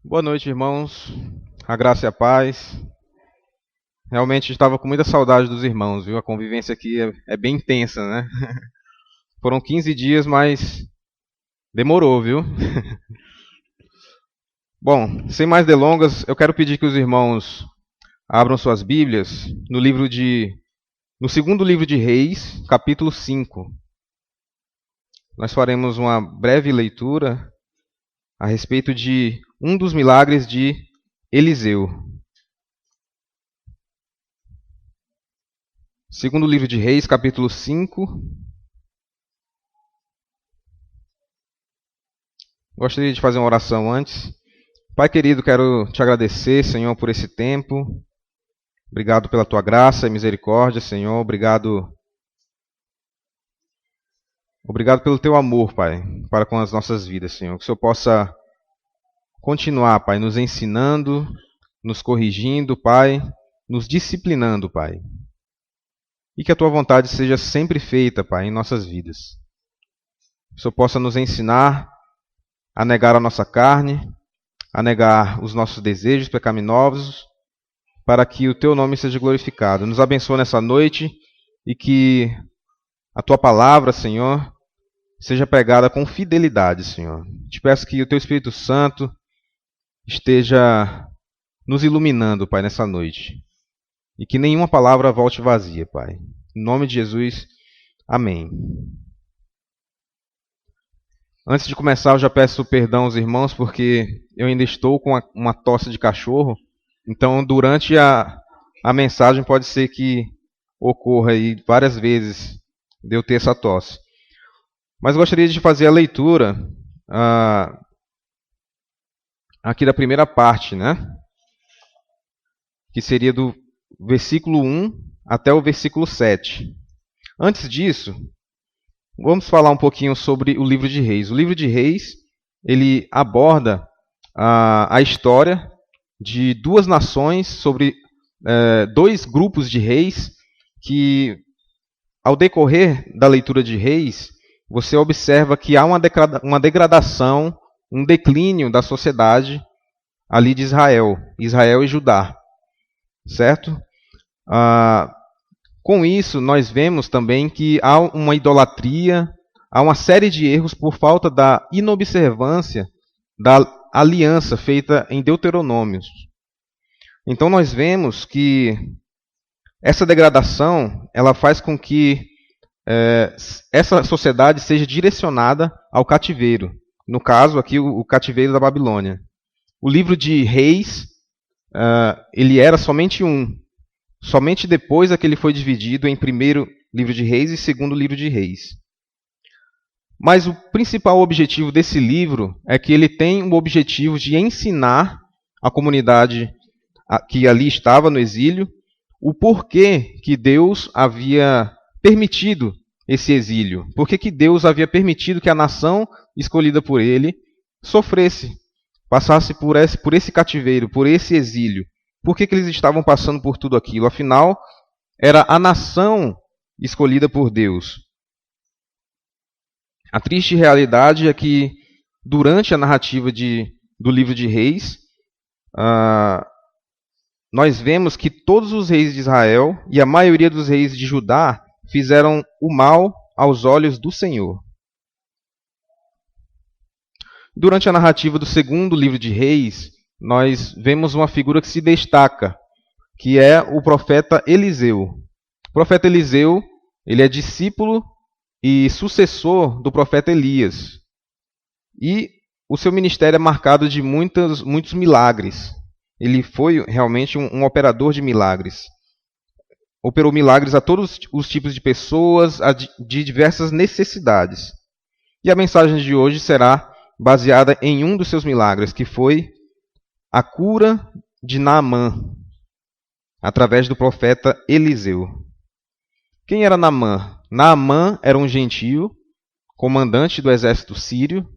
Boa noite, irmãos. A graça e a paz. Realmente estava com muita saudade dos irmãos, viu? A convivência aqui é bem intensa, né? Foram 15 dias, mas demorou, viu? Bom, sem mais delongas, eu quero pedir que os irmãos abram suas Bíblias no segundo livro de Reis, capítulo 5. Nós faremos uma breve leitura a respeito de um dos milagres de Eliseu. Segundo livro de Reis, capítulo 5. Gostaria de fazer uma oração antes. Pai querido, quero te agradecer, Senhor, por esse tempo. Obrigado pela tua graça e misericórdia, Senhor. Obrigado pelo teu amor, Pai, para com as nossas vidas, Senhor. Que o Senhor possa continuar, Pai, nos ensinando, nos corrigindo, Pai, nos disciplinando, Pai. E que a tua vontade seja sempre feita, Pai, em nossas vidas. Que o Senhor possa nos ensinar a negar a nossa carne, a negar os nossos desejos pecaminosos, para que o teu nome seja glorificado. Nos abençoa nessa noite e que a tua palavra, Senhor, seja pregada com fidelidade, Senhor. Te peço que o teu Espírito Santo esteja nos iluminando, Pai, nessa noite. E que nenhuma palavra volte vazia, Pai. Em nome de Jesus, amém. Antes de começar, eu já peço perdão aos irmãos, porque eu ainda estou com uma tosse de cachorro. Então, durante a mensagem, pode ser que ocorra aí várias vezes de eu ter essa tosse. Mas gostaria de fazer a leitura aqui da primeira parte, né? Que seria do versículo 1 até o versículo 7. Antes disso, vamos falar um pouquinho sobre o livro de Reis. O livro de Reis, ele aborda a história de duas nações, sobre dois grupos de reis, que ao decorrer da leitura de Reis, você observa que há uma degradação, um declínio da sociedade ali de Israel e Judá, certo? Com isso, nós vemos também que há uma idolatria, há uma série de erros por falta da inobservância da aliança feita em Deuteronômios. Então nós vemos que essa degradação, ela faz com que essa sociedade seja direcionada ao cativeiro. No caso aqui, o cativeiro da Babilônia. O livro de Reis, ele era somente um. Somente depois é que ele foi dividido em primeiro livro de Reis e segundo livro de Reis. Mas o principal objetivo desse livro é que ele tem o objetivo de ensinar a comunidade que ali estava no exílio o porquê que Deus havia permitido esse exílio. Por que Deus havia permitido que a nação escolhida por ele sofresse, passasse por esse cativeiro, por esse exílio. Por que eles estavam passando por tudo aquilo? Afinal, era a nação escolhida por Deus. A triste realidade é que, durante a narrativa do livro de Reis, nós vemos que todos os reis de Israel e a maioria dos reis de Judá fizeram o mal aos olhos do Senhor. Durante a narrativa do segundo livro de Reis, nós vemos uma figura que se destaca, que é o profeta Eliseu. O profeta Eliseu, ele é discípulo e sucessor do profeta Elias. E o seu ministério é marcado de muitos milagres. Ele foi realmente um operador de milagres. Operou milagres a todos os tipos de pessoas, de diversas necessidades. E a mensagem de hoje será baseada em um dos seus milagres, que foi a cura de Naamã, através do profeta Eliseu. Quem era Naamã? Naamã era um gentio, comandante do exército sírio,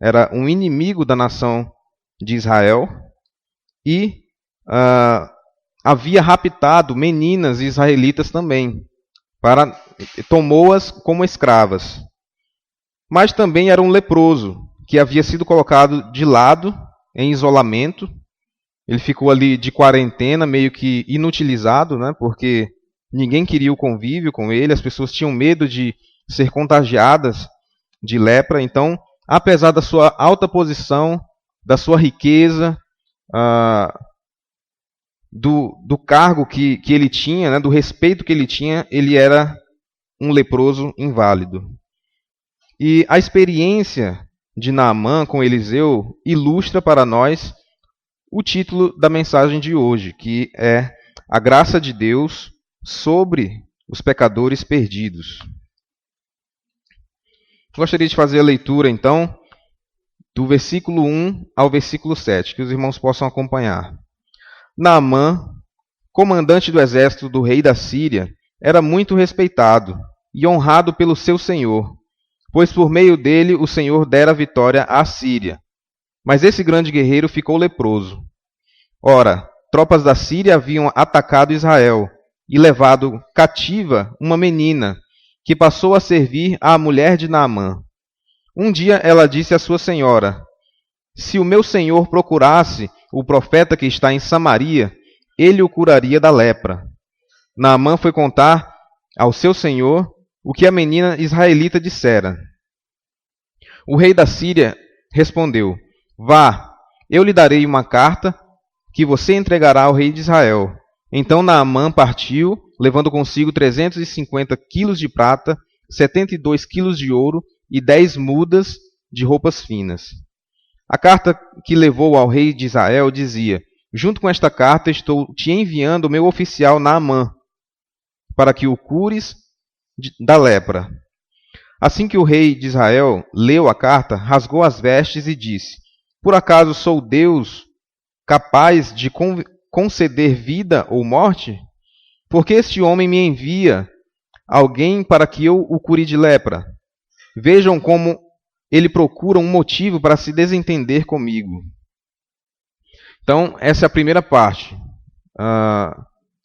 era um inimigo da nação de Israel e havia raptado meninas israelitas também, tomou-as como escravas. Mas também era um leproso, que havia sido colocado de lado em isolamento. Ele ficou ali de quarentena, meio que inutilizado, né? Porque ninguém queria o convívio com ele, as pessoas tinham medo de ser contagiadas de lepra. Então, apesar da sua alta posição, da sua riqueza, do cargo que ele tinha, né, do respeito que ele tinha, ele era um leproso inválido. E a experiência de Naamã com Eliseu ilustra para nós o título da mensagem de hoje, que é a graça de Deus sobre os pecadores perdidos. Gostaria de fazer a leitura, então, do versículo 1 ao versículo 7, que os irmãos possam acompanhar. Naamã, comandante do exército do rei da Síria, era muito respeitado e honrado pelo seu senhor, pois por meio dele o Senhor dera vitória à Síria. Mas esse grande guerreiro ficou leproso. Ora, tropas da Síria haviam atacado Israel e levado cativa uma menina, que passou a servir à mulher de Naamã. Um dia ela disse à sua senhora: se o meu senhor procurasse o profeta que está em Samaria, ele o curaria da lepra. Naamã foi contar ao seu senhor o que a menina israelita dissera. O rei da Síria respondeu: vá, eu lhe darei uma carta que você entregará ao rei de Israel. Então Naamã partiu, levando consigo 350 quilos de prata, 72 quilos de ouro e 10 mudas de roupas finas. A carta que levou ao rei de Israel dizia: junto com esta carta estou te enviando o meu oficial Naamã, para que o cures da lepra. Assim que o rei de Israel leu a carta, rasgou as vestes e disse: por acaso sou Deus capaz de conceder vida ou morte? Porque este homem me envia alguém para que eu o cure de lepra. Vejam como ele procura um motivo para se desentender comigo. Então, essa é a primeira parte,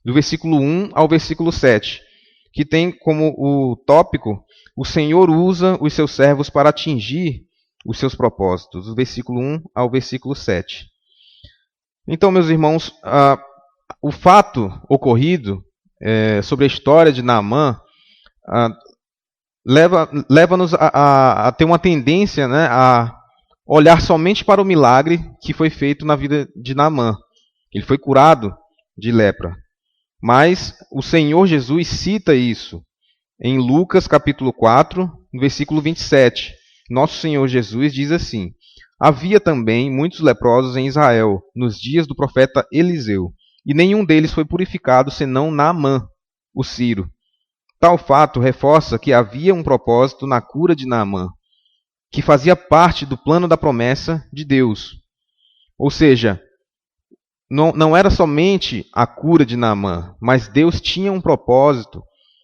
do versículo 1 ao versículo 7, que tem como o tópico: o Senhor usa os seus servos para atingir os seus propósitos, do versículo 1 ao versículo 7. Então, meus irmãos, o fato ocorrido sobre a história de Naamã leva-nos a ter uma tendência, né, a olhar somente para o milagre que foi feito na vida de Naamã. Ele foi curado de lepra. Mas o Senhor Jesus cita isso em Lucas capítulo 4, no versículo 27. Nosso Senhor Jesus diz assim: havia também muitos leprosos em Israel nos dias do profeta Eliseu, e nenhum deles foi purificado senão Naamã, o sírio. Tal fato reforça que havia um propósito na cura de Naamã, que fazia parte do plano da promessa de Deus. Ou seja, não era somente a cura de Naamã, mas Deus tinha um propósito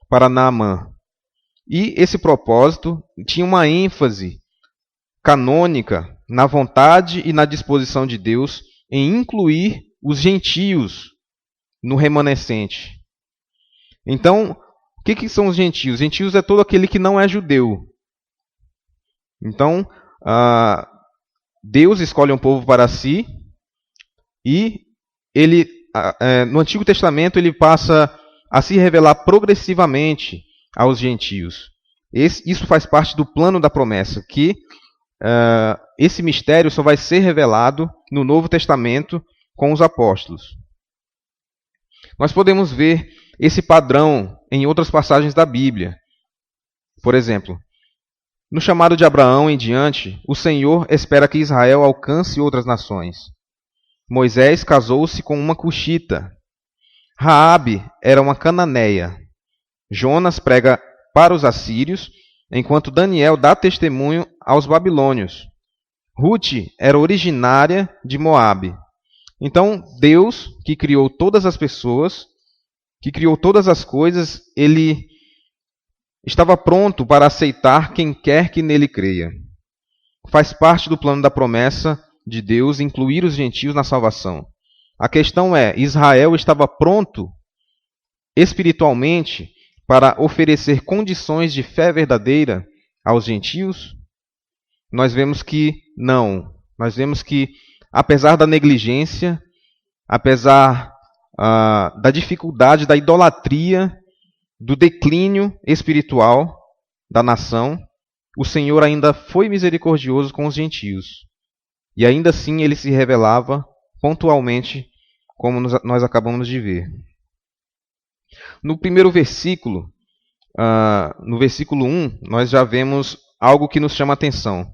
para Naamã. E esse propósito tinha uma ênfase canônica na vontade e na disposição de Deus em incluir os gentios no remanescente. Então, o que são os gentios? Gentios é todo aquele que não é judeu. Então, Deus escolhe um povo para si e ele, no Antigo Testamento, ele passa a se revelar progressivamente aos gentios. Isso faz parte do plano da promessa, que esse mistério só vai ser revelado no Novo Testamento com os apóstolos. Nós podemos ver esse padrão em outras passagens da Bíblia. Por exemplo, no chamado de Abraão em diante, o Senhor espera que Israel alcance outras nações. Moisés casou-se com uma cuxita. Raabe era uma cananeia. Jonas prega para os assírios, enquanto Daniel dá testemunho aos babilônios. Ruth era originária de Moabe. Então, Deus, que criou todas as pessoas, que criou todas as coisas, ele estava pronto para aceitar quem quer que nele creia. Faz parte do plano da promessa de Deus incluir os gentios na salvação. A questão é: Israel estava pronto espiritualmente para oferecer condições de fé verdadeira aos gentios? Nós vemos que não. Nós vemos que apesar da negligência, apesar da dificuldade, da idolatria, do declínio espiritual da nação, o Senhor ainda foi misericordioso com os gentios. E ainda assim ele se revelava pontualmente, como nós acabamos de ver. No primeiro versículo, no versículo 1, nós já vemos algo que nos chama a atenção.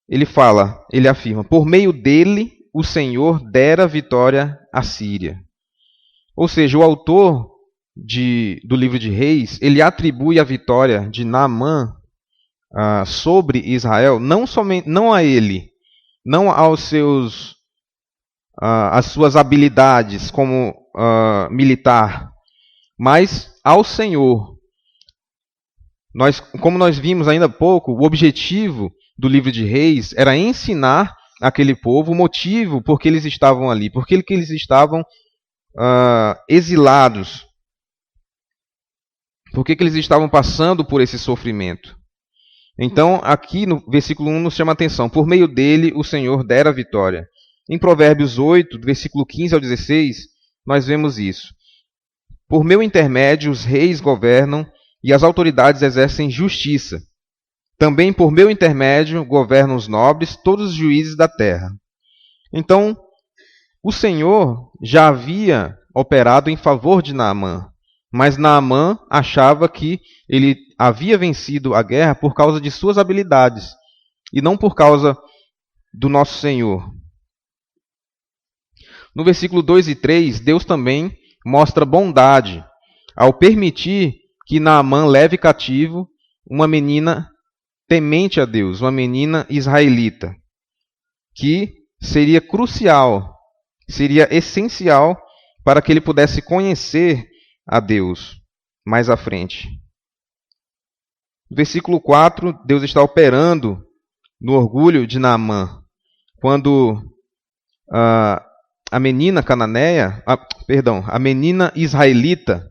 Ele afirma, por meio dele o Senhor dera vitória à Síria. Ou seja, o autor do livro de Reis, ele atribui a vitória de Naamã sobre Israel, não a ele, não às suas habilidades como militar, mas ao Senhor. Como nós vimos ainda há pouco, o objetivo do livro de Reis era ensinar aquele povo o motivo por que eles estavam ali, por que eles estavam exilados, por que eles estavam passando por esse sofrimento. Então, aqui no versículo 1 nos chama a atenção, por meio dele o Senhor dera vitória. Em Provérbios 8, do versículo 15 ao 16, nós vemos isso. Por meu intermédio os reis governam e as autoridades exercem justiça. Também por meu intermédio governam os nobres, todos os juízes da terra. Então, o Senhor já havia operado em favor de Naamã, mas Naamã achava que ele havia vencido a guerra por causa de suas habilidades e não por causa do nosso Senhor. No versículo 2 e 3, Deus também mostra bondade ao permitir que Naamã leve cativo uma menina temente a Deus, uma menina israelita, que seria crucial, seria essencial para que ele pudesse conhecer a Deus mais à frente. No versículo 4, Deus está operando no orgulho de Naamã, quando a menina cananeia, a menina israelita,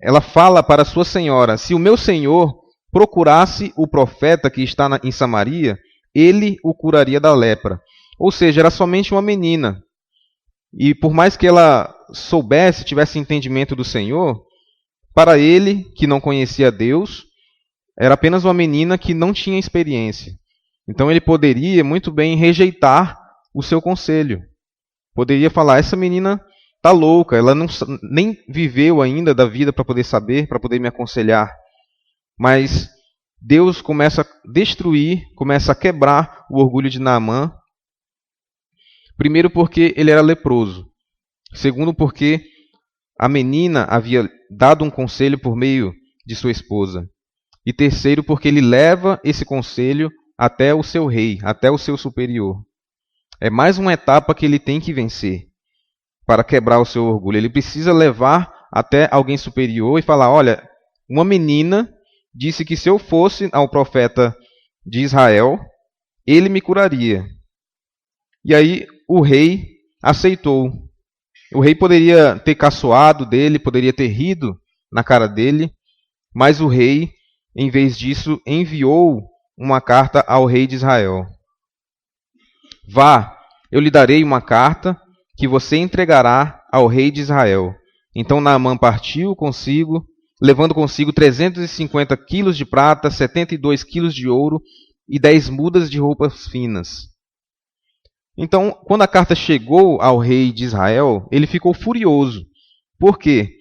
ela fala para sua senhora, se o meu senhor procurasse o profeta que está em Samaria, ele o curaria da lepra. Ou seja, era somente uma menina. E por mais que ela soubesse, tivesse entendimento do Senhor, para ele, que não conhecia Deus, era apenas uma menina que não tinha experiência. Então ele poderia muito bem rejeitar o seu conselho. Poderia falar, essa menina está louca, ela nem viveu ainda da vida para poder saber, para poder me aconselhar. Mas Deus começa a destruir, começa a quebrar o orgulho de Naamã. Primeiro porque ele era leproso. Segundo porque a menina havia dado um conselho por meio de sua esposa. E terceiro porque ele leva esse conselho até o seu rei, até o seu superior. É mais uma etapa que ele tem que vencer para quebrar o seu orgulho. Ele precisa levar até alguém superior e falar, olha, uma menina disse que se eu fosse ao profeta de Israel, ele me curaria. E aí o rei aceitou. O rei poderia ter caçoado dele, poderia ter rido na cara dele, mas o rei, em vez disso, enviou uma carta ao rei de Israel. Vá, eu lhe darei uma carta que você entregará ao rei de Israel. Então Naamã partiu consigo, levando consigo 350 quilos de prata, 72 quilos de ouro e 10 mudas de roupas finas. Então, quando a carta chegou ao rei de Israel, ele ficou furioso. Por quê?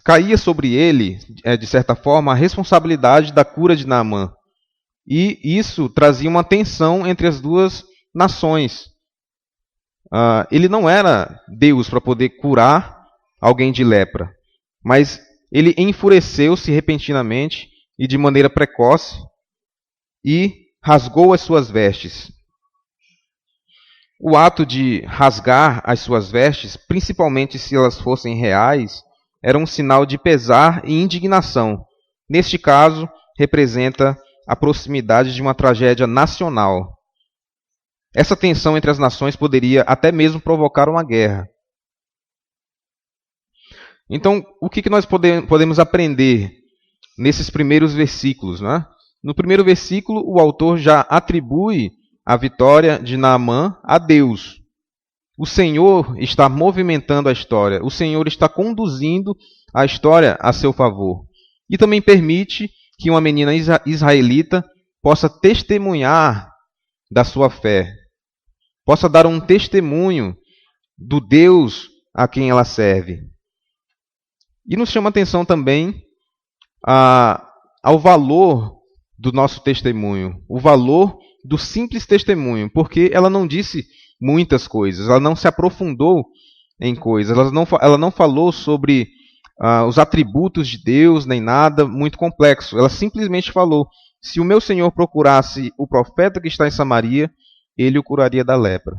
Caía sobre ele, de certa forma, a responsabilidade da cura de Naamã. E isso trazia uma tensão entre as duas nações. Ele não era Deus para poder curar alguém de lepra, mas ele enfureceu-se repentinamente e de maneira precoce e rasgou as suas vestes. O ato de rasgar as suas vestes, principalmente se elas fossem reais, era um sinal de pesar e indignação. Neste caso, representa a proximidade de uma tragédia nacional. Essa tensão entre as nações poderia até mesmo provocar uma guerra. Então, o que nós podemos aprender nesses primeiros versículos, né? No primeiro versículo, o autor já atribui a vitória de Naamã a Deus. O Senhor está movimentando a história, o Senhor está conduzindo a história a seu favor. E também permite que uma menina israelita possa testemunhar da sua fé, possa dar um testemunho do Deus a quem ela serve. E nos chama atenção também ao valor do nosso testemunho, o valor do simples testemunho, porque ela não disse muitas coisas, ela não se aprofundou em coisas, ela não falou sobre os atributos de Deus, nem nada muito complexo. Ela simplesmente falou: se o meu Senhor procurasse o profeta que está em Samaria, ele o curaria da lepra.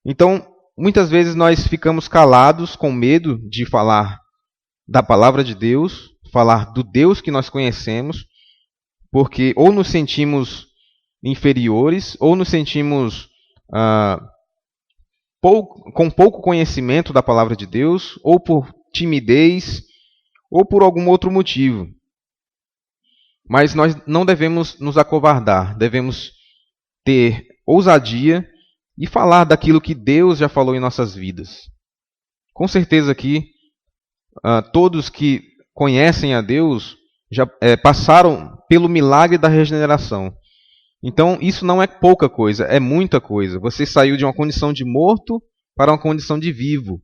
Então, muitas vezes nós ficamos calados com medo de falar da palavra de Deus, falar do Deus que nós conhecemos, porque ou nos sentimos inferiores, ou nos sentimos com pouco conhecimento da palavra de Deus, ou por timidez, ou por algum outro motivo. Mas nós não devemos nos acovardar, devemos ter ousadia e falar daquilo que Deus já falou em nossas vidas. Com certeza aqui, todos que conhecem a Deus já passaram pelo milagre da regeneração. Então, isso não é pouca coisa, é muita coisa. Você saiu de uma condição de morto para uma condição de vivo.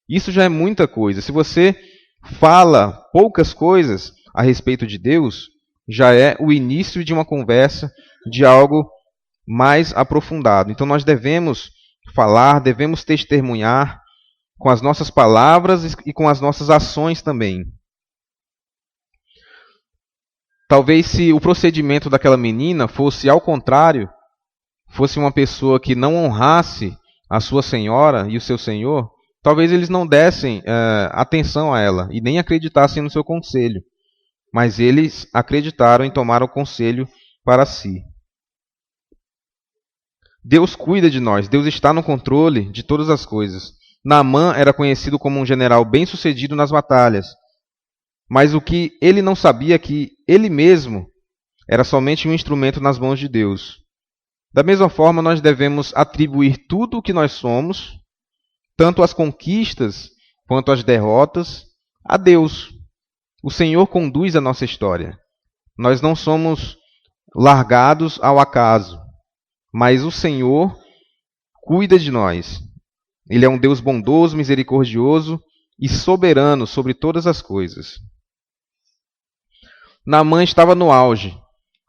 Isso já é muita coisa. Se você fala poucas coisas a respeito de Deus, já é o início de uma conversa, de algo mais aprofundado. Então, nós devemos falar, devemos testemunhar com as nossas palavras e com as nossas ações também. Talvez se o procedimento daquela menina fosse ao contrário, fosse uma pessoa que não honrasse a sua senhora e o seu senhor, talvez eles não dessem atenção a ela e nem acreditassem no seu conselho. Mas eles acreditaram e tomaram o conselho para si. Deus cuida de nós, Deus está no controle de todas as coisas. Naamã era conhecido como um general bem-sucedido nas batalhas. Mas o que ele não sabia é que ele mesmo era somente um instrumento nas mãos de Deus. Da mesma forma, nós devemos atribuir tudo o que nós somos, tanto as conquistas quanto as derrotas, a Deus. O Senhor conduz a nossa história. Nós não somos largados ao acaso, mas o Senhor cuida de nós. Ele é um Deus bondoso, misericordioso e soberano sobre todas as coisas. Naamã estava no auge,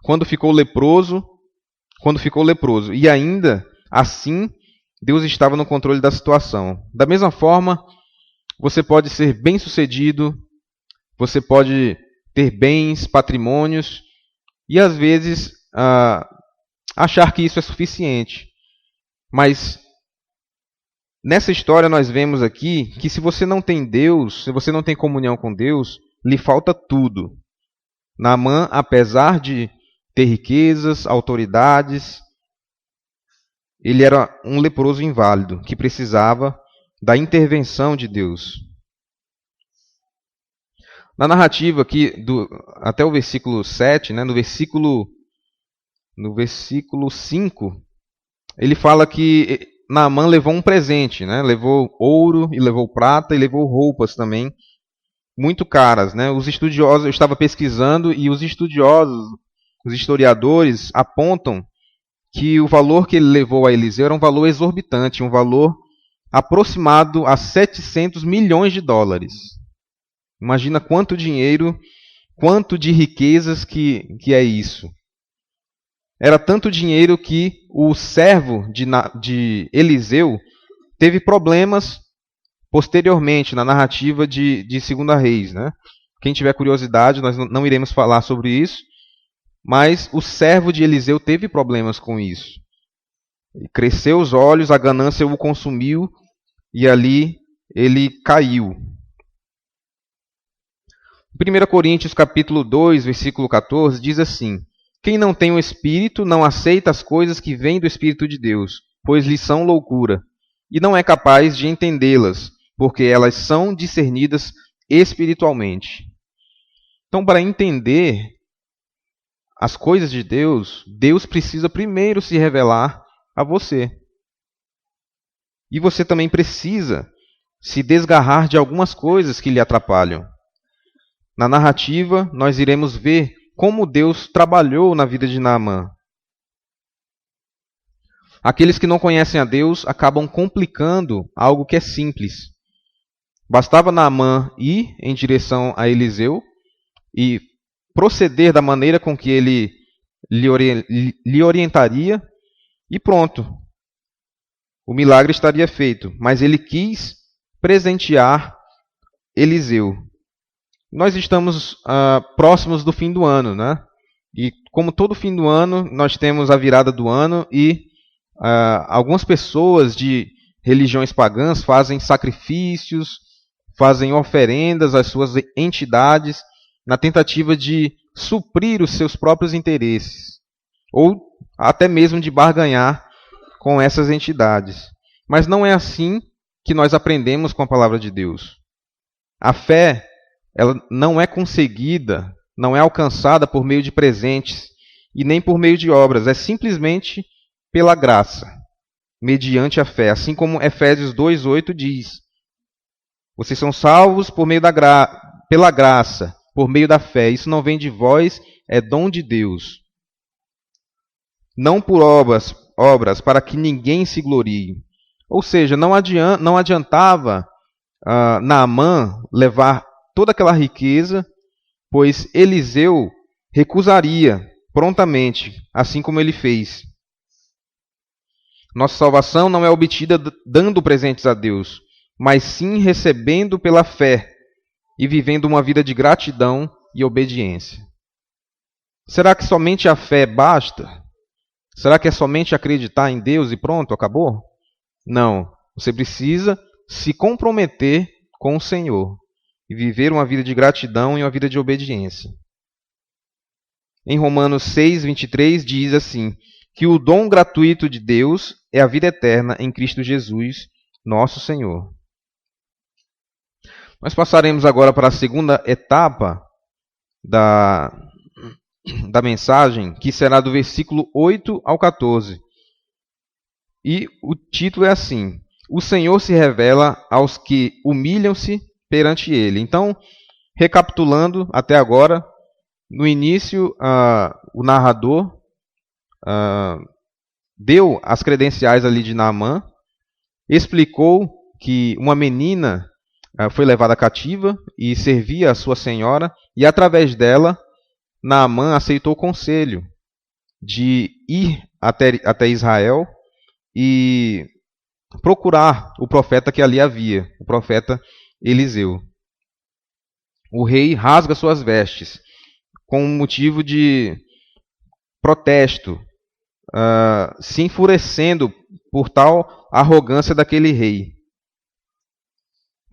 quando ficou leproso, e ainda assim Deus estava no controle da situação. Da mesma forma, você pode ser bem-sucedido, você pode ter bens, patrimônios, e às vezes achar que isso é suficiente. Mas nessa história nós vemos aqui que se você não tem Deus, se você não tem comunhão com Deus, lhe falta tudo. Naamã, apesar de ter riquezas, autoridades, ele era um leproso inválido, que precisava da intervenção de Deus. Na narrativa aqui, até o versículo 7, no versículo 5, ele fala que Naamã levou um presente, levou ouro, e levou prata, e levou roupas também, muito caras. Os estudiosos, eu estava pesquisando, e os estudiosos, os historiadores, apontam que o valor que ele levou a Eliseu era um valor exorbitante, um valor aproximado a 700 milhões de dólares. Imagina quanto dinheiro, quanto de riquezas que é isso. Era tanto dinheiro que o servo de Eliseu teve problemas posteriormente na narrativa de 2 Reis. Quem tiver curiosidade, nós não iremos falar sobre isso, mas o servo de Eliseu teve problemas com isso. Ele cresceu os olhos, a ganância o consumiu e ali ele caiu. 1 Coríntios capítulo 2, versículo 14, diz assim: quem não tem o Espírito não aceita as coisas que vêm do Espírito de Deus, pois lhes são loucura, e não é capaz de entendê-las, porque elas são discernidas espiritualmente. Então, para entender as coisas de Deus, Deus precisa primeiro se revelar a você. E você também precisa se desgarrar de algumas coisas que lhe atrapalham. Na narrativa, nós iremos ver como Deus trabalhou na vida de Naamã. Aqueles que não conhecem a Deus acabam complicando algo que é simples. Bastava Naamã ir em direção a Eliseu e proceder da maneira com que ele lhe orientaria, e pronto. O milagre estaria feito, mas ele quis presentear Eliseu. Nós estamos próximos do fim do ano, né? E como todo fim do ano, nós temos a virada do ano e algumas pessoas de religiões pagãs fazem sacrifícios, fazem oferendas às suas entidades na tentativa de suprir os seus próprios interesses, ou até mesmo de barganhar com essas entidades. Mas não é assim que nós aprendemos com a palavra de Deus. A fé, ela não é conseguida, não é alcançada por meio de presentes e nem por meio de obras, é simplesmente pela graça, mediante a fé, assim como Efésios 2:8 diz: vocês são salvos por meio pela graça, por meio da fé. Isso não vem de vós, é dom de Deus. Não por obras para que ninguém se glorie. Ou seja, não adiantava Naamã levar toda aquela riqueza, pois Eliseu recusaria prontamente, assim como ele fez. Nossa salvação não é obtida dando presentes a Deus, mas sim recebendo pela fé e vivendo uma vida de gratidão e obediência. Será que somente a fé basta? Será que é somente acreditar em Deus e pronto, acabou? Não. Você precisa se comprometer com o Senhor e viver uma vida de gratidão e uma vida de obediência. Em Romanos 6:23 diz assim, que o dom gratuito de Deus é a vida eterna em Cristo Jesus, nosso Senhor. Nós passaremos agora para a segunda etapa da mensagem, que será do versículo 8 ao 14. E o título é assim: o Senhor se revela aos que humilham-se perante Ele. Então, recapitulando até agora, no início, o narrador deu as credenciais ali de Naamã, explicou que uma menina foi levada cativa e servia a sua senhora, e através dela, Naamã aceitou o conselho de ir até Israel e procurar o profeta que ali havia, o profeta Eliseu. O rei rasga suas vestes com um motivo de protesto, se enfurecendo por tal arrogância daquele rei.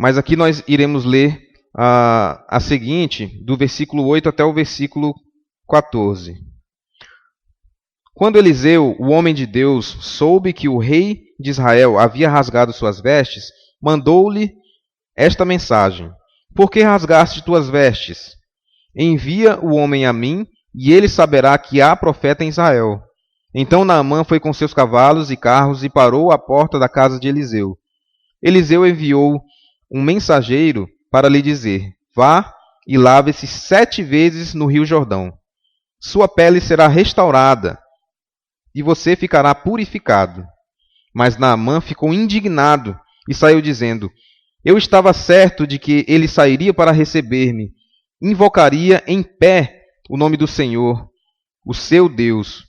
Mas aqui nós iremos ler a seguinte, do versículo 8 até o versículo 14. Quando Eliseu, o homem de Deus, soube que o rei de Israel havia rasgado suas vestes, mandou-lhe esta mensagem: por que rasgaste tuas vestes? Envia o homem a mim, e ele saberá que há profeta em Israel. Então Naamã foi com seus cavalos e carros e parou à porta da casa de Eliseu. Eliseu enviou um mensageiro para lhe dizer: vá e lave-se 7 vezes no rio Jordão. Sua pele será restaurada e você ficará purificado. Mas Naamã ficou indignado e saiu dizendo: eu estava certo de que ele sairia para receber-me, invocaria em pé o nome do Senhor, o seu Deus,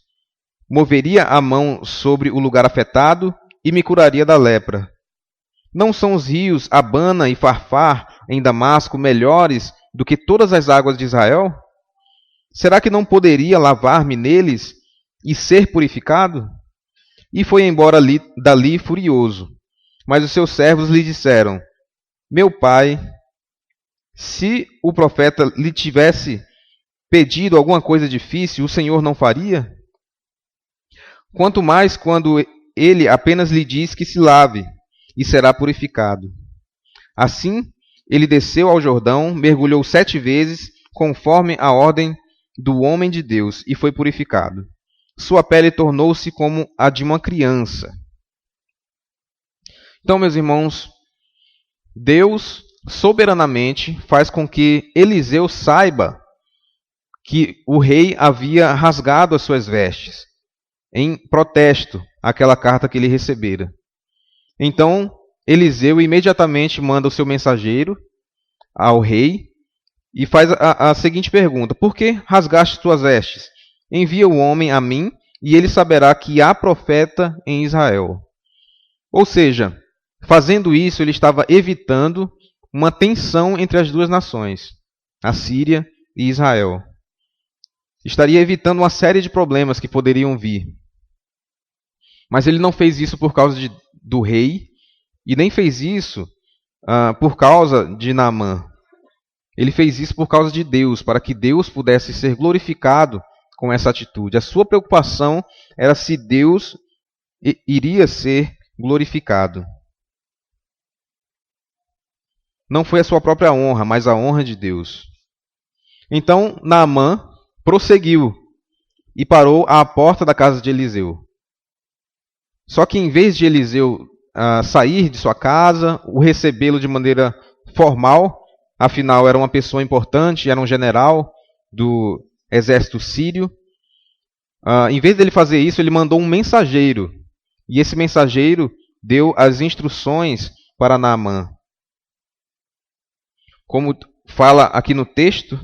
moveria a mão sobre o lugar afetado e me curaria da lepra. Não são os rios Abana e Farfar em Damasco melhores do que todas as águas de Israel? Será que não poderia lavar-me neles e ser purificado? E foi embora dali furioso. Mas os seus servos lhe disseram: meu pai, se o profeta lhe tivesse pedido alguma coisa difícil, o Senhor não faria? Quanto mais quando ele apenas lhe diz que se lave e será purificado. Assim, ele desceu ao Jordão, mergulhou 7 vezes, conforme a ordem do homem de Deus e foi purificado. Sua pele tornou-se como a de uma criança. Então, meus irmãos, Deus soberanamente faz com que Eliseu saiba que o rei havia rasgado as suas vestes em protesto àquela carta que ele recebera. Então, Eliseu imediatamente manda o seu mensageiro ao rei e faz a seguinte pergunta: por que rasgaste tuas vestes? Envia o homem a mim e ele saberá que há profeta em Israel. Ou seja, fazendo isso, ele estava evitando uma tensão entre as duas nações, a Síria e Israel. Estaria evitando uma série de problemas que poderiam vir. Mas ele não fez isso por causa do rei e nem fez isso por causa de Naamã. Ele fez isso por causa de Deus, para que Deus pudesse ser glorificado com essa atitude. A sua preocupação era se Deus iria ser glorificado. Não foi a sua própria honra, mas a honra de Deus. Então Naamã prosseguiu e parou à porta da casa de Eliseu. Só que em vez de Eliseu sair de sua casa, o recebê-lo de maneira formal, afinal era uma pessoa importante, era um general do exército sírio, em vez dele fazer isso, ele mandou um mensageiro. E esse mensageiro deu as instruções para Naamã. Como fala aqui no texto,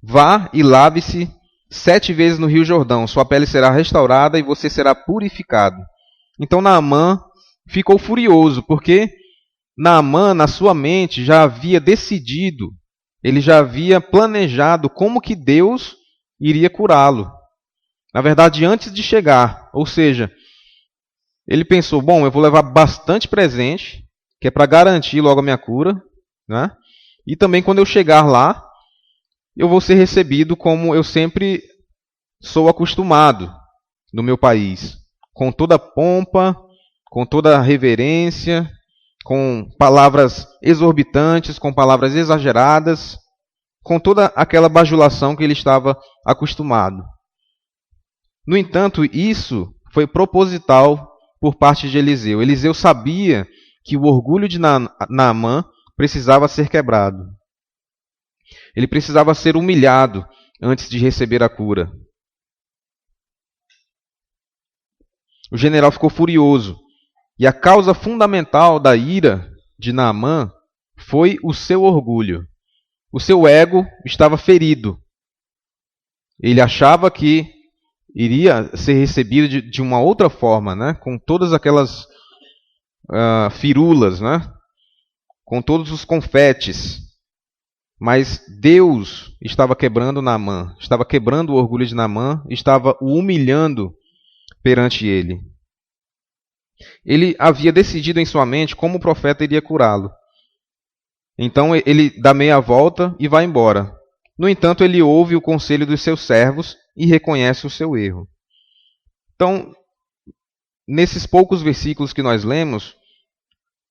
vá e lave-se 7 vezes no Rio Jordão, sua pele será restaurada e você será purificado. Então Naamã ficou furioso, porque Naamã, na sua mente, já havia decidido, ele já havia planejado como que Deus iria curá-lo. Na verdade, antes de chegar, ou seja, ele pensou, bom, eu vou levar bastante presente, que é para garantir logo a minha cura, né? E também quando eu chegar lá, eu vou ser recebido como eu sempre sou acostumado no meu país, com toda a pompa, com toda a reverência, com palavras exorbitantes, com palavras exageradas, com toda aquela bajulação que ele estava acostumado. No entanto, isso foi proposital por parte de Eliseu. Eliseu sabia que o orgulho de Naamã precisava ser quebrado. Ele precisava ser humilhado antes de receber a cura. O general ficou furioso. E a causa fundamental da ira de Naamã foi o seu orgulho. O seu ego estava ferido. Ele achava que iria ser recebido de uma outra forma, né? Com todas aquelas firulas, né? Com todos os confetes. Mas Deus estava quebrando Naamã, estava quebrando o orgulho de Naamã, estava o humilhando perante ele. Ele havia decidido em sua mente como o profeta iria curá-lo. Então ele dá meia volta e vai embora. No entanto, ele ouve o conselho dos seus servos e reconhece o seu erro. Então, nesses poucos versículos que nós lemos,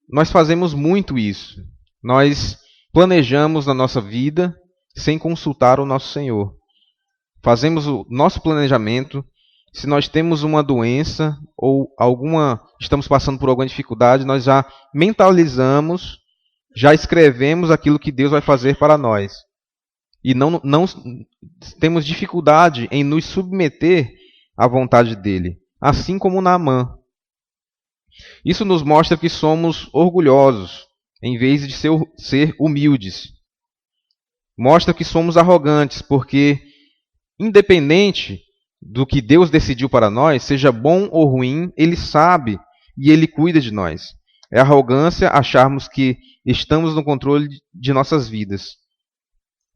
nós fazemos muito isso. Nós planejamos na nossa vida sem consultar o nosso Senhor. Fazemos o nosso planejamento. Se nós temos uma doença ou estamos passando por alguma dificuldade, nós já mentalizamos, já escrevemos aquilo que Deus vai fazer para nós. E não temos dificuldade em nos submeter à vontade dele, assim como Naamã. Isso nos mostra que somos orgulhosos, em vez de ser humildes. Mostra que somos arrogantes, porque independente do que Deus decidiu para nós, seja bom ou ruim, Ele sabe e Ele cuida de nós. É arrogância acharmos que estamos no controle de nossas vidas.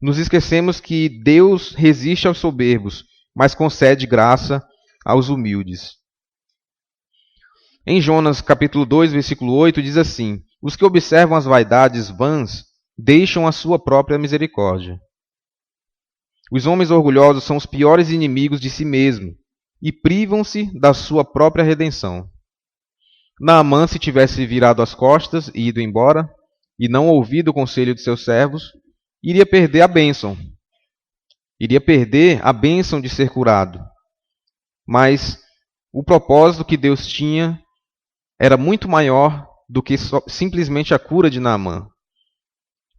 Nos esquecemos que Deus resiste aos soberbos, mas concede graça aos humildes. Em Jonas capítulo 2, versículo 8, diz assim: os que observam as vaidades vãs deixam a sua própria misericórdia. Os homens orgulhosos são os piores inimigos de si mesmo e privam-se da sua própria redenção. Naamã, se tivesse virado as costas e ido embora, e não ouvido o conselho de seus servos, iria perder a bênção. Iria perder a bênção de ser curado. Mas o propósito que Deus tinha era muito maior do que simplesmente a cura de Naamã.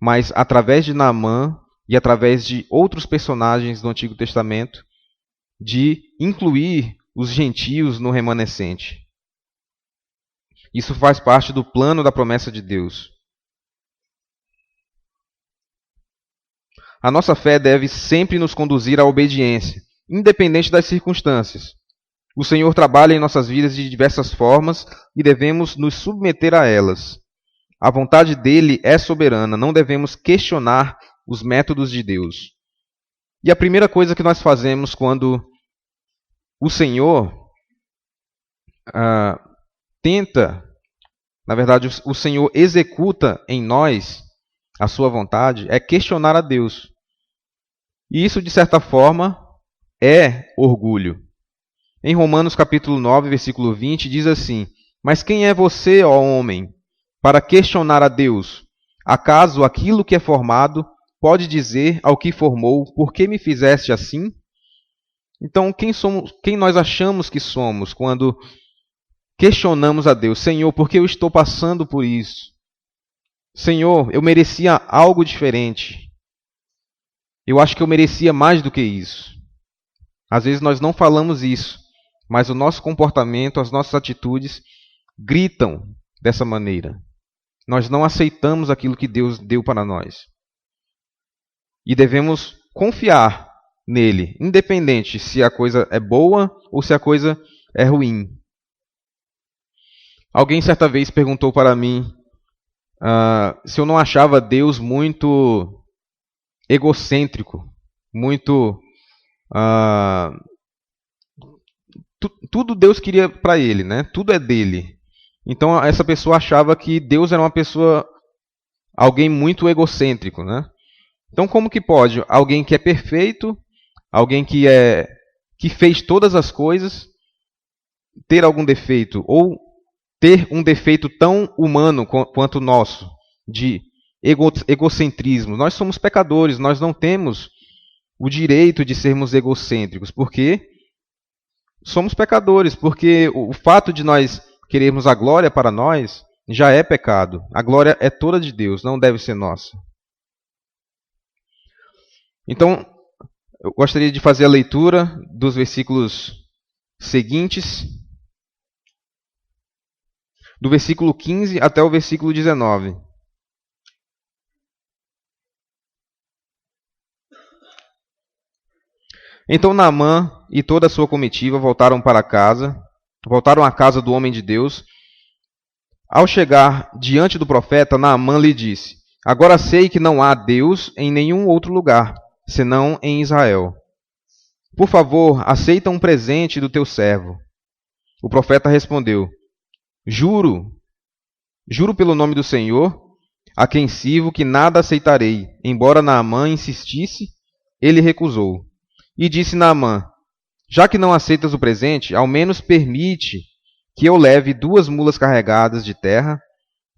Mas através de Naamã e através de outros personagens do Antigo Testamento, de incluir os gentios no remanescente. Isso faz parte do plano da promessa de Deus. A nossa fé deve sempre nos conduzir à obediência, independente das circunstâncias. O Senhor trabalha em nossas vidas de diversas formas e devemos nos submeter a elas. A vontade dele é soberana, não devemos questionar os métodos de Deus. E a primeira coisa que nós fazemos quando o Senhor o Senhor executa em nós a sua vontade, é questionar a Deus. E isso, de certa forma, é orgulho. Em Romanos capítulo 9, versículo 20, diz assim: Mas quem é você, ó homem, para questionar a Deus? Acaso aquilo que é formado pode dizer ao que formou, por que me fizeste assim? Então, quem nós achamos que somos quando questionamos a Deus? Senhor, por que eu estou passando por isso? Senhor, eu merecia algo diferente. Eu acho que eu merecia mais do que isso. Às vezes nós não falamos isso, mas o nosso comportamento, as nossas atitudes gritam dessa maneira. Nós não aceitamos aquilo que Deus deu para nós. E devemos confiar nele, independente se a coisa é boa ou se a coisa é ruim. Alguém certa vez perguntou para mim se eu não achava Deus muito egocêntrico, muito... tudo Deus queria para ele, né? Tudo é dele. Então essa pessoa achava que Deus era alguém muito egocêntrico, né? Então como que pode alguém que é perfeito, alguém que fez todas as coisas, ter algum defeito, ou ter um defeito tão humano quanto o nosso, de egocentrismo? Nós somos pecadores, nós não temos o direito de sermos egocêntricos, porque somos pecadores, porque o fato de nós querermos a glória para nós já é pecado. A glória é toda de Deus, não deve ser nossa. Então, eu gostaria de fazer a leitura dos versículos seguintes, do versículo 15 até o versículo 19. Então Naamã e toda a sua comitiva voltaram à casa do homem de Deus. Ao chegar diante do profeta, Naamã lhe disse: Agora sei que não há Deus em nenhum outro lugar, senão em Israel. Por favor, aceita um presente do teu servo. O profeta respondeu: Juro pelo nome do Senhor, a quem sirvo, que nada aceitarei. Embora Naamã insistisse, ele recusou. E disse Naamã: Já que não aceitas o presente, ao menos permite que eu leve 2 mulas carregadas de terra,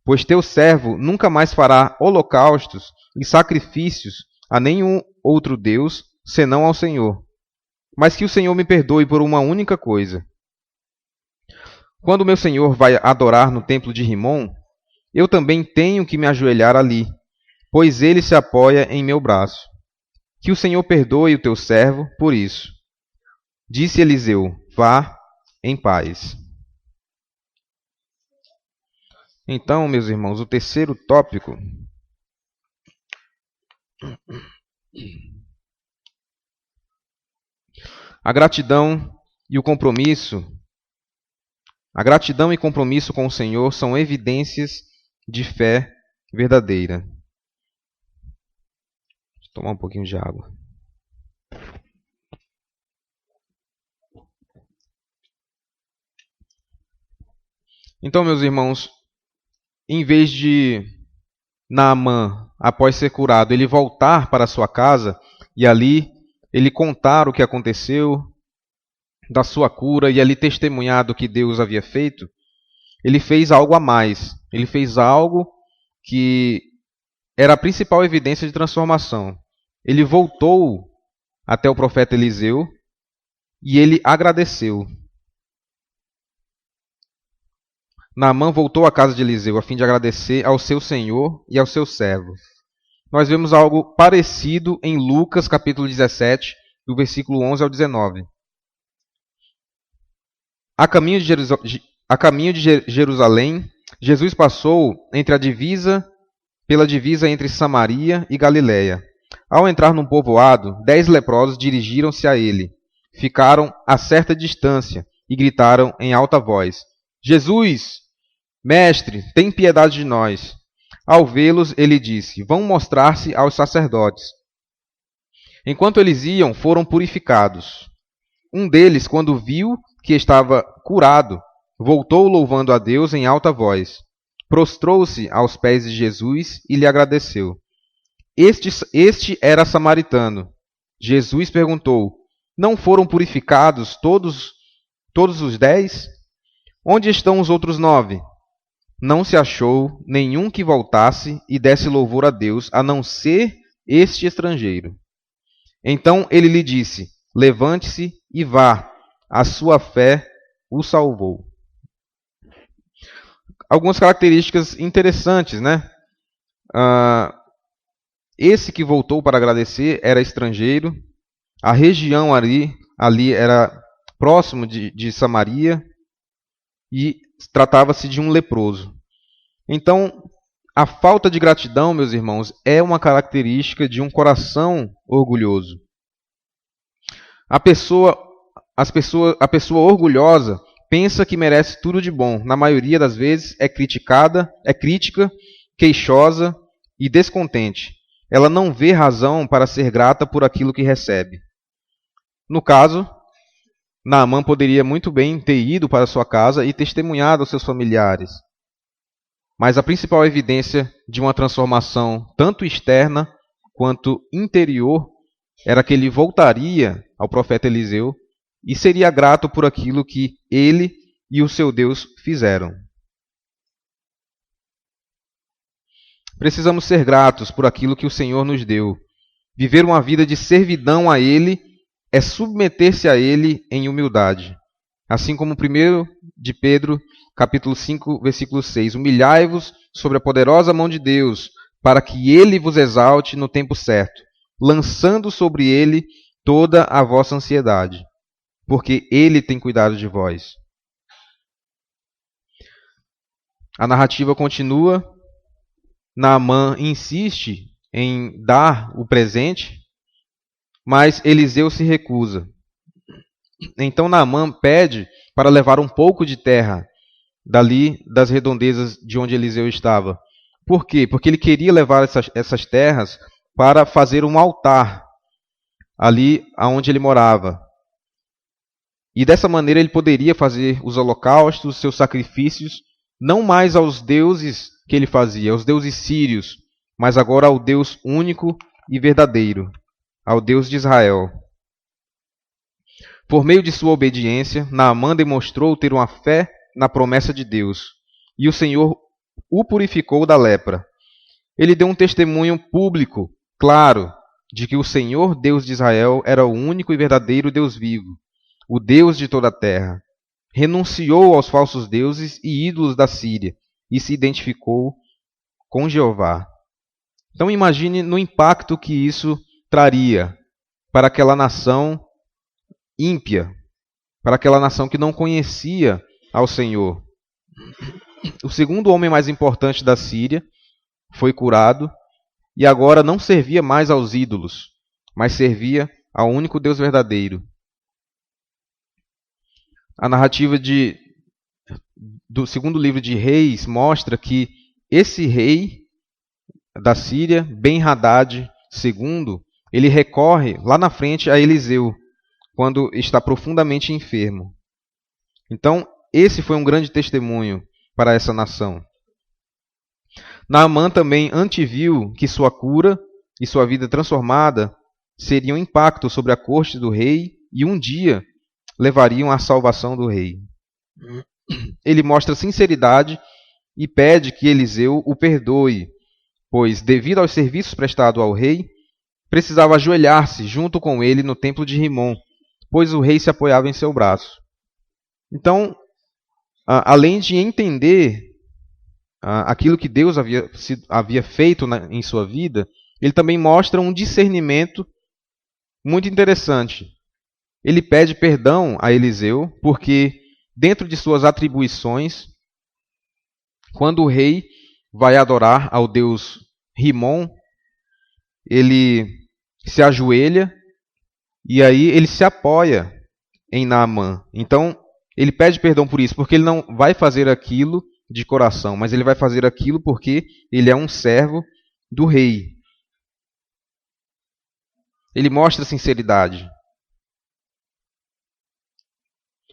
pois teu servo nunca mais fará holocaustos e sacrifícios a nenhum outro Deus, senão ao Senhor. Mas que o Senhor me perdoe por uma única coisa. Quando meu senhor vai adorar no templo de Rimom, eu também tenho que me ajoelhar ali, pois ele se apoia em meu braço. Que o Senhor perdoe o teu servo por isso. Disse Eliseu: Vá em paz. Então, meus irmãos, o terceiro tópico a gratidão e compromisso com o Senhor são evidências de fé verdadeira. Deixa eu tomar um pouquinho de água. Então, meus irmãos, em vez de Naamã, após ser curado, ele voltar para sua casa e ali ele contar o que aconteceu, da sua cura, e ali testemunhar do que Deus havia feito, ele fez algo a mais. Ele fez algo que era a principal evidência de transformação. Ele voltou até o profeta Eliseu e ele agradeceu. Naamã voltou à casa de Eliseu a fim de agradecer ao seu senhor e ao seu servo. Nós vemos algo parecido em Lucas capítulo 17, do versículo 11 ao 19. A caminho de Jerusalém, Jesus passou pela divisa entre Samaria e Galiléia. Ao entrar num povoado, 10 leprosos dirigiram-se a ele. Ficaram a certa distância e gritaram em alta voz: Jesus, mestre, tem piedade de nós. Ao vê-los, ele disse: vão mostrar-se aos sacerdotes. Enquanto eles iam, foram purificados. Um deles, quando viu que estava curado, voltou louvando a Deus em alta voz. Prostrou-se aos pés de Jesus e lhe agradeceu. Este era samaritano. Jesus perguntou: não foram purificados todos os 10? Onde estão os outros 9? Não se achou nenhum que voltasse e desse louvor a Deus, a não ser este estrangeiro. Então ele lhe disse: levante-se e vá, a sua fé o salvou. Algumas características interessantes, né? Esse que voltou para agradecer era estrangeiro. A região ali era próximo de Samaria e tratava-se de um leproso. Então, a falta de gratidão, meus irmãos, é uma característica de um coração orgulhoso. A pessoa orgulhosa pensa que merece tudo de bom. Na maioria das vezes é crítica, queixosa e descontente. Ela não vê razão para ser grata por aquilo que recebe. No caso, Naamã poderia muito bem ter ido para sua casa e testemunhado aos seus familiares. Mas a principal evidência de uma transformação, tanto externa quanto interior, era que ele voltaria ao profeta Eliseu e seria grato por aquilo que ele e o seu Deus fizeram. Precisamos ser gratos por aquilo que o Senhor nos deu. Viver uma vida de servidão a Ele é submeter-se a Ele em humildade. Assim como 1 de Pedro, capítulo 5, versículo 6. Humilhai-vos sobre a poderosa mão de Deus, para que Ele vos exalte no tempo certo, lançando sobre Ele toda a vossa ansiedade, porque Ele tem cuidado de vós. A narrativa continua. Naamã insiste em dar o presente, mas Eliseu se recusa. Então Naamã pede para levar um pouco de terra dali das redondezas de onde Eliseu estava. Por quê? Porque ele queria levar essas terras para fazer um altar ali onde ele morava. E dessa maneira ele poderia fazer os holocaustos, seus sacrifícios, não mais aos deuses que ele fazia, aos deuses sírios, mas agora ao Deus único e verdadeiro, ao Deus de Israel. Por meio de sua obediência, Naamã demonstrou ter uma fé na promessa de Deus, e o Senhor o purificou da lepra. Ele deu um testemunho público, claro, de que o Senhor Deus de Israel era o único e verdadeiro Deus vivo, o Deus de toda a terra. Renunciou aos falsos deuses e ídolos da Síria e se identificou com Jeová. Então imagine no impacto que isso traria para aquela nação ímpia, para aquela nação que não conhecia ao Senhor. O segundo homem mais importante da Síria foi curado e agora não servia mais aos ídolos, mas servia ao único Deus verdadeiro. A narrativa do segundo livro de Reis mostra que esse rei da Síria, Ben-Hadad II, ele recorre lá na frente a Eliseu, quando está profundamente enfermo. Então, esse foi um grande testemunho para essa nação. Naamã também anteviu que sua cura e sua vida transformada seriam um impacto sobre a corte do rei e um dia levariam à salvação do rei. Ele mostra sinceridade e pede que Eliseu o perdoe pois, devido aos serviços prestados ao rei, precisava ajoelhar-se junto com ele no templo de Rimon, pois o rei se apoiava em seu braço. Então, além de entender aquilo que Deus havia feito em sua vida, ele também mostra um discernimento muito interessante. Ele pede perdão a Eliseu, porque dentro de suas atribuições, quando o rei vai adorar ao deus Rimon, ele se ajoelha e aí ele se apoia em Naamã. Então, ele pede perdão por isso, porque ele não vai fazer aquilo de coração, mas ele vai fazer aquilo porque ele é um servo do rei. Ele mostra sinceridade.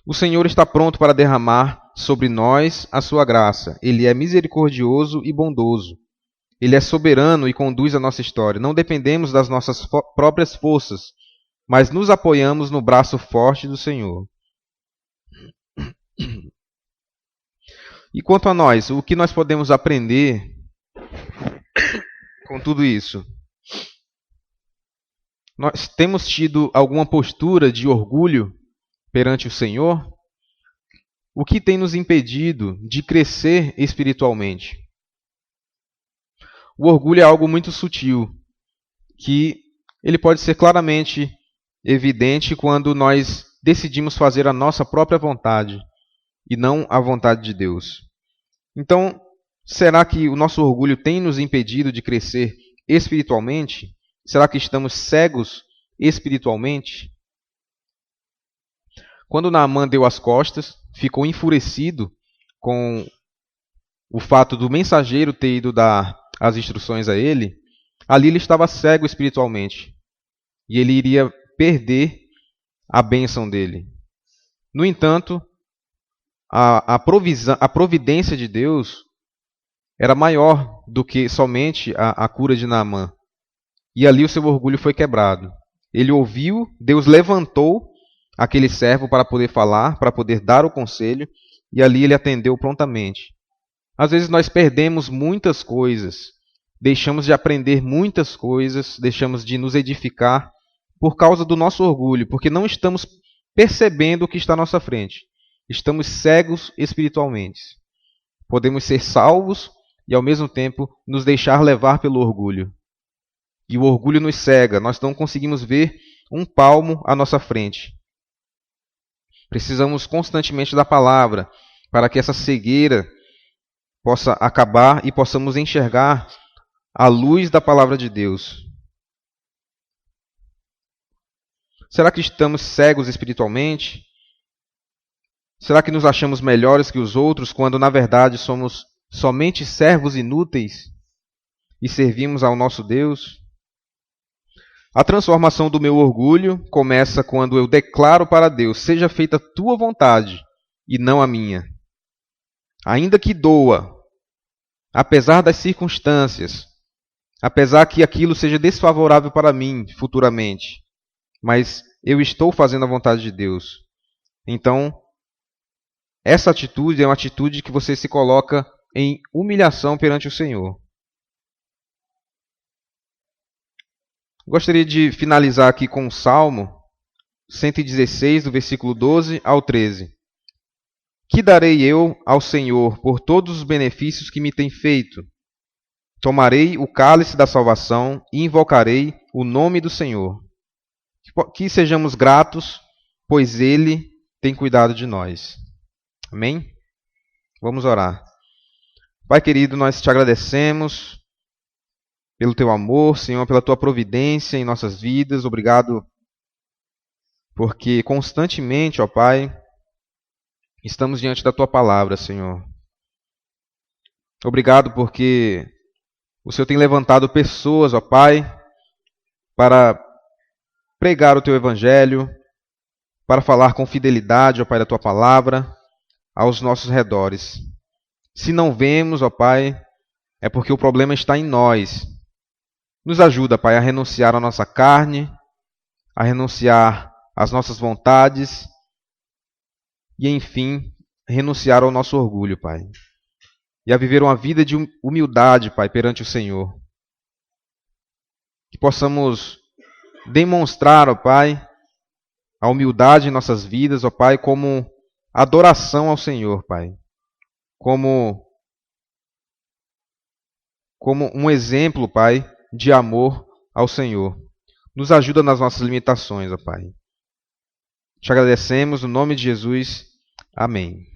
O Senhor está pronto para derramar sobre nós a sua graça. Ele é misericordioso e bondoso. Ele é soberano e conduz a nossa história. Não dependemos das nossas próprias forças, mas nos apoiamos no braço forte do Senhor. E quanto a nós, o que nós podemos aprender com tudo isso? Nós temos tido alguma postura de orgulho perante o Senhor? O que tem nos impedido de crescer espiritualmente? O orgulho é algo muito sutil, que ele pode ser claramente evidente quando nós decidimos fazer a nossa própria vontade e não a vontade de Deus. Então, será que o nosso orgulho tem nos impedido de crescer espiritualmente? Será que estamos cegos espiritualmente? Quando Naamã deu as costas, ficou enfurecido com o fato do mensageiro ter ido dar as instruções a ele, ali ele estava cego espiritualmente e ele iria perder a bênção dele. No entanto, a providência de Deus era maior do que somente a cura de Naamã. E ali o seu orgulho foi quebrado. Ele ouviu, Deus levantou aquele servo para poder falar, para poder dar o conselho, e ali ele atendeu prontamente. Às vezes nós perdemos muitas coisas, deixamos de aprender muitas coisas, deixamos de nos edificar por causa do nosso orgulho, porque não estamos percebendo o que está à nossa frente. Estamos cegos espiritualmente. Podemos ser salvos e, ao mesmo tempo, nos deixar levar pelo orgulho. E o orgulho nos cega, nós não conseguimos ver um palmo à nossa frente. Precisamos constantemente da palavra para que essa cegueira possa acabar e possamos enxergar a luz da palavra de Deus. Será que estamos cegos espiritualmente? Será que nos achamos melhores que os outros quando na verdade somos somente servos inúteis e servimos ao nosso Deus? A transformação do meu orgulho começa quando eu declaro para Deus: seja feita a tua vontade e não a minha. Ainda que doa, apesar das circunstâncias, apesar que aquilo seja desfavorável para mim futuramente, mas eu estou fazendo a vontade de Deus. Então, essa atitude é uma atitude que você se coloca em humilhação perante o Senhor. Gostaria de finalizar aqui com o Salmo 116, do versículo 12 ao 13. Que darei eu ao Senhor por todos os benefícios que me tem feito? Tomarei o cálice da salvação e invocarei o nome do Senhor. Que sejamos gratos, pois Ele tem cuidado de nós. Amém? Vamos orar. Pai querido, nós te agradecemos pelo teu amor, Senhor, pela tua providência em nossas vidas. Obrigado porque constantemente, ó Pai, estamos diante da tua palavra, Senhor. Obrigado porque o Senhor tem levantado pessoas, ó Pai, para pregar o teu evangelho, para falar com fidelidade, ó Pai, da tua palavra aos nossos redores. Se não vemos, ó Pai, é porque o problema está em nós. Nos ajuda, Pai, a renunciar à nossa carne, a renunciar às nossas vontades e, enfim, renunciar ao nosso orgulho, Pai. E a viver uma vida de humildade, Pai, perante o Senhor. que possamos demonstrar, ó Pai, a humildade em nossas vidas, ó Pai, como adoração ao Senhor, Pai. Como um exemplo, Pai, de amor ao Senhor. Nos ajuda nas nossas limitações, ó Pai. Te agradecemos no nome de Jesus. Amém.